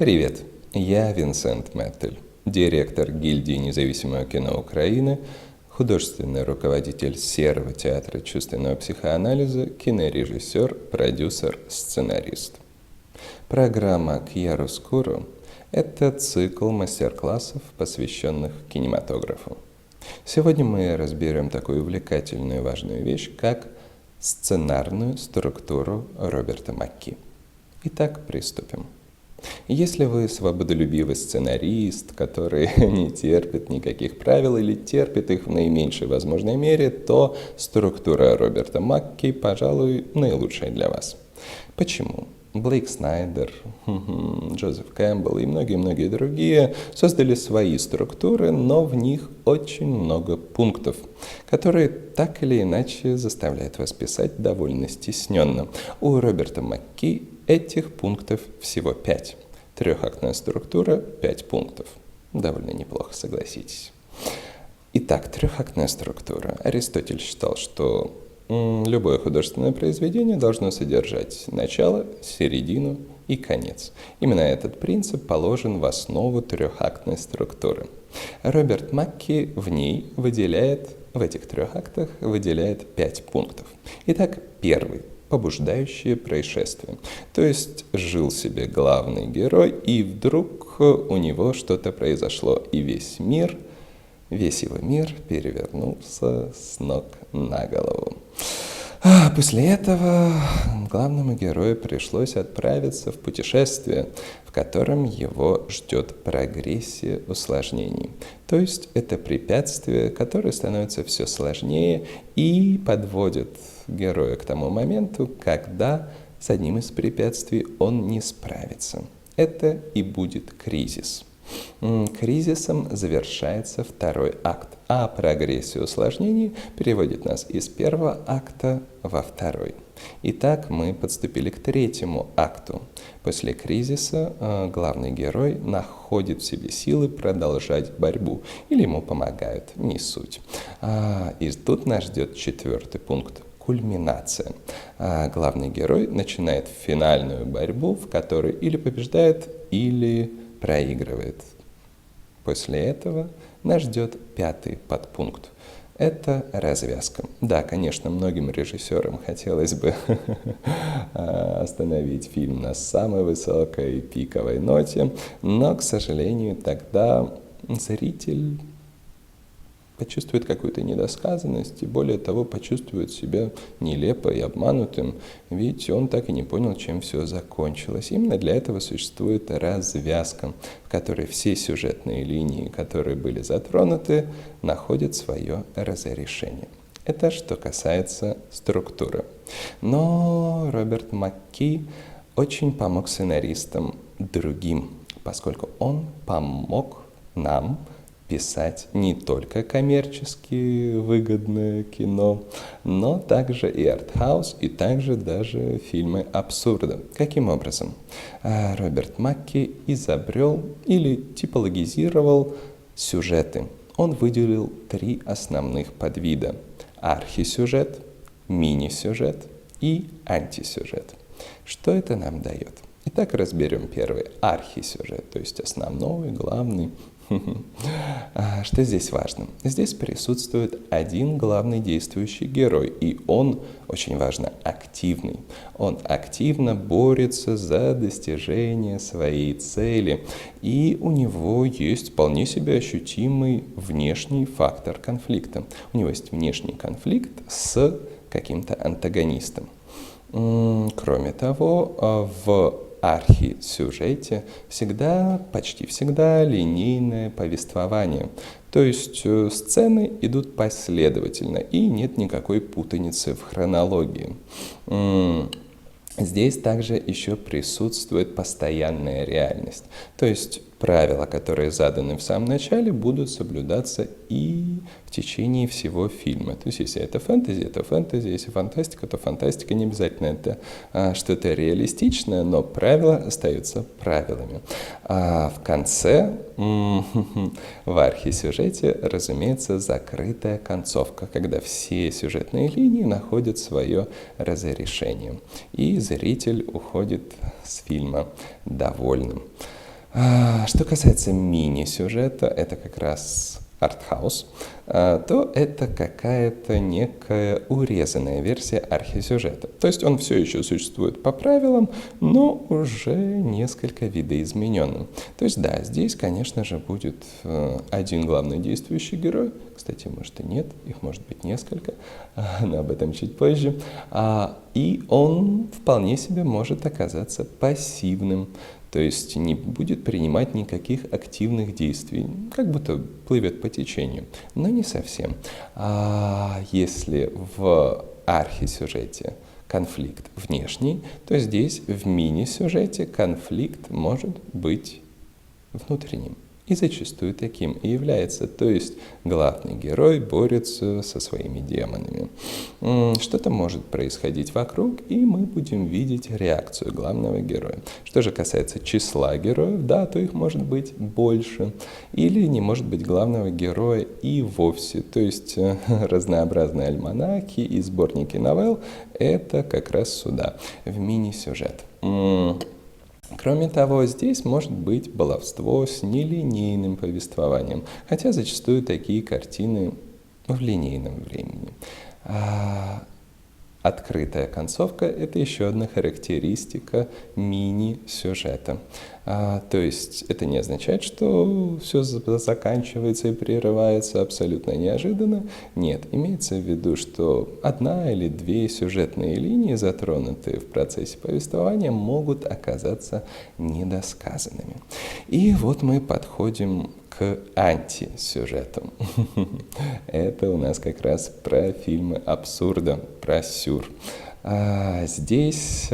Привет, я Винсент Мэттель, директор гильдии независимого кино Украины, художественный руководитель Серого театра чувственного психоанализа, кинорежиссер, продюсер, сценарист. Программа «Chiaroscuro» — это цикл мастер-классов, посвященных кинематографу. Сегодня мы разберем такую увлекательную и важную вещь, как сценарную структуру Роберта Макки. Итак, приступим. Если вы свободолюбивый сценарист, который не терпит никаких правил или терпит их в наименьшей возможной мере, то структура Роберта Макки, пожалуй, наилучшая для вас. Почему? Блейк Снайдер, Джозеф Кэмпбелл и многие-многие другие создали свои структуры, но в них очень много пунктов, которые так или иначе заставляют вас писать довольно стесненно. У Роберта Макки этих пунктов всего 5. Трехактная структура, 5 пунктов. Довольно неплохо, согласитесь. Итак, трехактная структура. Аристотель считал, что любое художественное произведение должно содержать начало, середину и конец. Именно этот принцип положен в основу трехактной структуры. Роберт Макки в этих трех актах выделяет 5 пунктов. Итак, первый. Побуждающее происшествие. То есть жил себе главный герой, и вдруг у него что-то произошло, и весь его мир перевернулся с ног на голову. После этого главному герою пришлось отправиться в путешествие, в котором его ждет прогрессия усложнений. То есть это препятствие, которое становится все сложнее и подводит героя к тому моменту, когда с одним из препятствий он не справится. Это и будет кризис. Кризисом завершается второй акт, а прогрессия усложнений переводит нас из первого акта во второй. Итак, мы подступили к третьему акту. После кризиса главный герой находит в себе силы продолжать борьбу, или ему помогают, не суть. И тут нас ждет четвертый пункт. Кульминация. Главный герой начинает финальную борьбу, в которой или побеждает, или проигрывает. После этого нас ждет пятый подпункт. Это развязка. Да, конечно, многим режиссерам хотелось бы остановить фильм на самой высокой пиковой ноте, но, к сожалению, тогда зритель почувствует какую-то недосказанность и, более того, почувствует себя нелепо и обманутым, ведь он так и не понял, чем все закончилось. Именно для этого существует развязка, в которой все сюжетные линии, которые были затронуты, находят свое разрешение. Это что касается структуры. Но Роберт Макки очень помог сценаристам другим, поскольку он помог нам писать не только коммерчески выгодное кино, но также и артхаус, и также даже фильмы абсурда. Каким образом? Роберт Макки изобрел или типологизировал сюжеты. Он выделил 3 основных подвида: архисюжет, мини-сюжет и антисюжет. Что это нам дает? Итак, разберем первый архисюжет, то есть основной, главный. Что здесь важно? Здесь присутствует один главный действующий герой, и он, очень важно, активный. Он активно борется за достижение своей цели, и у него есть вполне себе ощутимый внешний фактор конфликта. У него есть внешний конфликт с каким-то антагонистом. Кроме того, в архисюжете почти всегда линейное повествование. То есть сцены идут последовательно, и нет никакой путаницы в хронологии. Здесь также еще присутствует постоянная реальность. То есть правила, которые заданы в самом начале, будут соблюдаться и в течение всего фильма. То есть если это фэнтези, это фэнтези, если фантастика, то фантастика. Не обязательно это что-то реалистичное, но правила остаются правилами. А в конце, в архисюжете, разумеется, закрытая концовка, когда все сюжетные линии находят свое разрешение. И зритель уходит с фильма довольным. Что касается мини-сюжета, это как раз артхаус, то это какая-то некая урезанная версия архисюжета. То есть он все еще существует по правилам, но уже несколько видоизмененным. То есть да, здесь, конечно же, будет один главный действующий герой. Кстати, может и нет, их может быть несколько, но об этом чуть позже. И он вполне себе может оказаться пассивным. То есть не будет принимать никаких активных действий, как будто плывет по течению, но не совсем. Если в архисюжете конфликт внешний, то здесь в мини-сюжете конфликт может быть внутренним. И зачастую таким и является. То есть главный герой борется со своими демонами. Что-то может происходить вокруг, и мы будем видеть реакцию главного героя. Что же касается числа героев, да, то их может быть больше. Или не может быть главного героя и вовсе. То есть разнообразные альманахи и сборники новелл – это как раз сюда, в мини-сюжет. Кроме того, здесь может быть баловство с нелинейным повествованием, хотя зачастую такие картины в линейном времени. Открытая концовка – это еще одна характеристика мини-сюжета. То есть это не означает, что все заканчивается и прерывается абсолютно неожиданно. Нет, имеется в виду, что одна или две сюжетные линии, затронутые в процессе повествования, могут оказаться недосказанными. И вот мы подходим к антисюжетам. Это у нас как раз про фильмы абсурда, про сюр. Здесь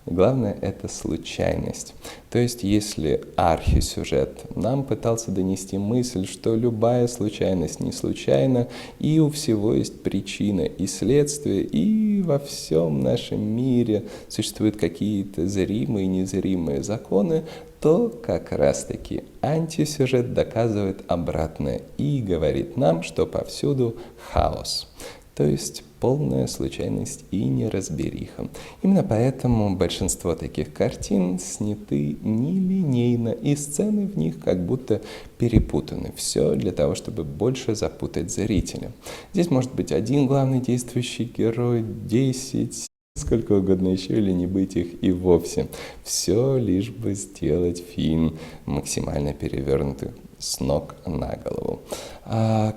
главное – это случайность. То есть, если архисюжет нам пытался донести мысль, что любая случайность не случайна, и у всего есть причина и следствие, и во всем нашем мире существуют какие-то зримые и незримые законы, то как раз-таки антисюжет доказывает обратное и говорит нам, что повсюду хаос. То есть полная случайность и неразбериха. Именно поэтому большинство таких картин сняты нелинейно, и сцены в них как будто перепутаны. Все для того, чтобы больше запутать зрителя. Здесь может быть один главный действующий герой, 10, сколько угодно еще, или не быть их и вовсе. Все лишь бы сделать фильм максимально перевернутый с ног на голову.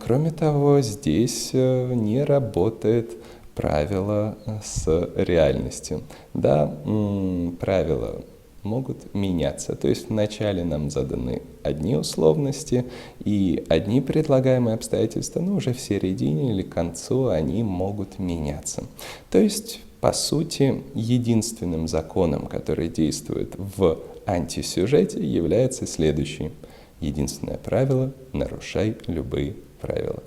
Кроме того, здесь не работает правило с реальностью. Да, правила могут меняться. То есть вначале нам заданы одни условности и одни предлагаемые обстоятельства, но уже в середине или к концу они могут меняться. То есть, по сути, единственным законом, который действует в антисюжете, является следующий. Единственное правило – нарушай любые правила.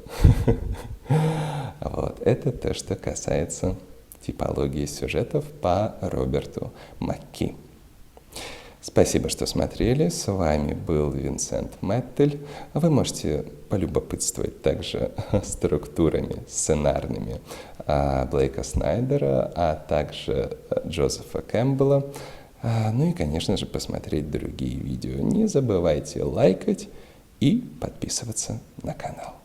Вот. Это то, что касается типологии сюжетов по Роберту Макки. Спасибо, что смотрели. С вами был Винсент Мэттель. Вы полюбопытствовать также структурами сценарными Блейка Снайдера, а также Джозефа Кэмпбелла. Ну и, конечно же, посмотреть другие видео. Не забывайте лайкать и подписываться на канал.